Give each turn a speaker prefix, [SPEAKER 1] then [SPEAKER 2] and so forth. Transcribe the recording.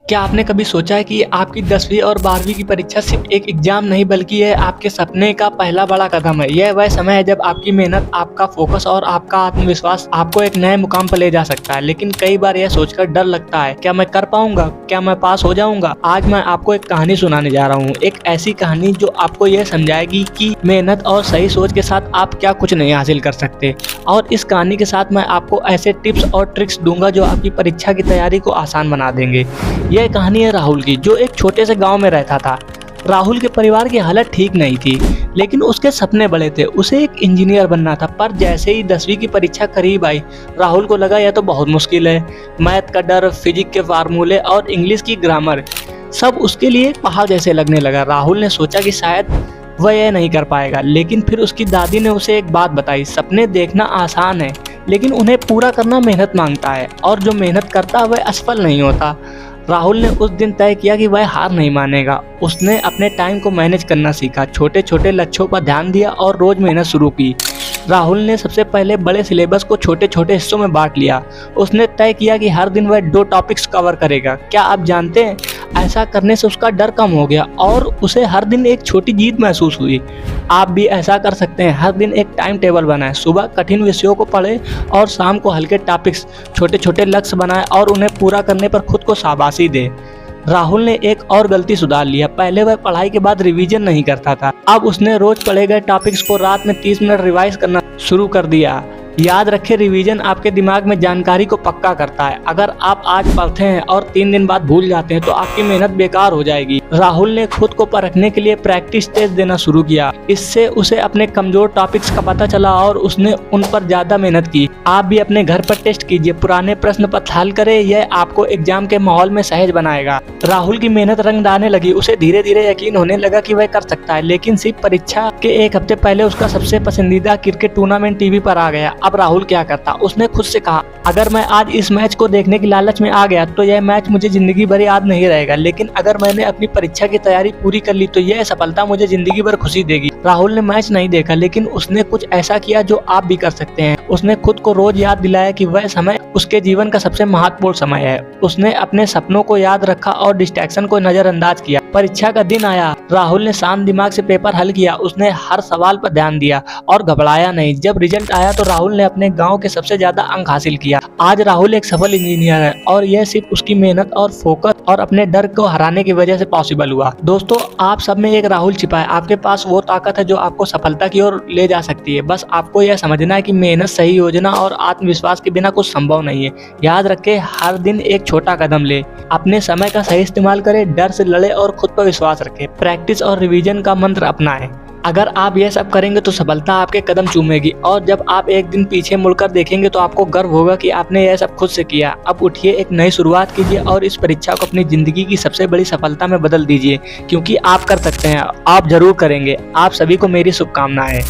[SPEAKER 1] क्या आपने कभी सोचा है कि आपकी 10वीं और 12वीं की परीक्षा सिर्फ एक एग्जाम नहीं बल्कि यह आपके सपने का पहला बड़ा कदम है। यह वह समय है जब आपकी मेहनत, आपका फोकस और आपका आत्मविश्वास आपको एक नए मुकाम पर ले जा सकता है। लेकिन कई बार यह सोचकर डर लगता है, क्या मैं कर पाऊंगा, क्या मैं पास हो जाऊंगा। आज मैं आपको एक कहानी सुनाने जा रहा हूँ, एक ऐसी कहानी जो आपको यह समझाएगी कि मेहनत और सही सोच के साथ आप क्या कुछ नहीं हासिल कर सकते। और इस कहानी के साथ मैं आपको ऐसे टिप्स और ट्रिक्स दूंगा जो आपकी परीक्षा की तैयारी को आसान बना देंगे। यह कहानी है राहुल की, जो एक छोटे से गांव में रहता था। राहुल के परिवार की हालत ठीक नहीं थी, लेकिन उसके सपने बड़े थे। उसे एक इंजीनियर बनना था। पर जैसे ही 10वीं की परीक्षा करीब आई, राहुल को लगा यह तो बहुत मुश्किल है। मैथ का डर, फिजिक्स के फार्मूले और इंग्लिश की ग्रामर सब उसके लिए एक पहाड़ जैसे लगने लगा। राहुल ने सोचा कि शायद वह यह नहीं कर पाएगा, लेकिन फिर उसकी दादी ने उसे एक बात बताई, सपने देखना आसान है, लेकिन उन्हें पूरा करना मेहनत मांगता है, और जो मेहनत करता है वह असफल नहीं होता। राहुल ने उस दिन तय किया कि वह हार नहीं मानेगा। उसने अपने टाइम को मैनेज करना सीखा, छोटे छोटे लक्ष्यों पर ध्यान दिया और रोज मेहनत शुरू की। राहुल ने सबसे पहले बड़े सिलेबस को छोटे छोटे हिस्सों में बांट लिया। उसने तय किया कि हर दिन वह 2 टॉपिक्स कवर करेगा। क्या आप जानते हैं, ऐसा करने से उसका डर कम हो गया और उसे हर दिन एक छोटी जीत महसूस हुई। आप भी ऐसा कर सकते हैं। हर दिन एक टाइम टेबल बनाएं, सुबह कठिन विषयों को पढ़ें और शाम को हल्के टॉपिक्स, छोटे छोटे लक्ष्य बनाएं और उन्हें पूरा करने पर खुद को शाबाशी दें। राहुल ने एक और गलती सुधार लिया। पहले वह पढ़ाई के बाद रिवीजन नहीं करता था। अब उसने रोज पढ़े गए टॉपिक्स को रात में 30 मिनट रिवाइज करना शुरू कर दिया। याद रखें, रिवीजन आपके दिमाग में जानकारी को पक्का करता है। अगर आप आज पढ़ते हैं और 3 दिन बाद भूल जाते हैं तो आपकी मेहनत बेकार हो जाएगी। राहुल ने खुद को परखने के लिए प्रैक्टिस टेस्ट देना शुरू किया। इससे उसे अपने कमजोर टॉपिक्स का पता चला और उसने उन पर ज्यादा मेहनत की। आप भी अपने घर पर टेस्ट कीजिए, पुराने प्रश्न पत्र हल करें। यह आपको एग्जाम के माहौल में सहज बनाएगा। राहुल की मेहनत रंग लाने लगी। उसे धीरे धीरे यकीन होने लगा कि वह कर सकता है। लेकिन सिर्फ परीक्षा के एक हफ्ते पहले उसका सबसे पसंदीदा क्रिकेट टूर्नामेंट टीवी पर आ गया। अब राहुल क्या करता? उसने खुद से कहा, अगर मैं आज इस मैच को देखने की लालच में आ गया तो यह मैच मुझे जिंदगी भर याद नहीं रहेगा, लेकिन अगर मैंने अपनी परीक्षा की तैयारी पूरी कर ली तो यह सफलता मुझे जिंदगी भर खुशी देगी। राहुल ने मैच नहीं देखा, लेकिन उसने कुछ ऐसा किया जो आप भी कर सकते हैं। उसने खुद को रोज याद दिलाया कि वह समय उसके जीवन का सबसे महत्वपूर्ण समय है। उसने अपने सपनों को याद रखा और डिस्ट्रैक्शन को नजरअंदाज किया। परीक्षा का दिन आया। राहुल ने शांत दिमाग से पेपर हल किया। उसने हर सवाल पर ध्यान दिया और घबराया नहीं। जब रिजल्ट आया तो राहुल ने अपने गांव के सबसे ज्यादा अंक हासिल किया। आज राहुल एक सफल इंजीनियर है और यह सिर्फ उसकी मेहनत और फोकस और अपने डर को हराने की वजह से पॉसिबल हुआ। दोस्तों, आप सब में एक राहुल छिपा है। आपके पास वो ताकत है जो आपको सफलता की ओर ले जा सकती है। बस आपको यह समझना है कि मेहनत, सही योजना और आत्मविश्वास के बिना कुछ संभव नहीं है। याद रखें, हर दिन एक छोटा कदम ले, अपने समय का सही इस्तेमाल करें, डर से लड़े और खुद पर विश्वास रखें। प्रैक्टिस और रिवीजन का मंत्र अपनाएं। अगर आप यह सब करेंगे तो सफलता आपके कदम चूमेगी, और जब आप एक दिन पीछे मुड़कर देखेंगे तो आपको गर्व होगा कि आपने यह सब खुद से किया। अब उठिए, एक नई शुरुआत कीजिए और इस परीक्षा को अपनी जिंदगी की सबसे बड़ी सफलता में बदल दीजिए, क्योंकि आप कर सकते हैं। आप जरूर करेंगे। आप सभी को मेरी शुभकामनाएं।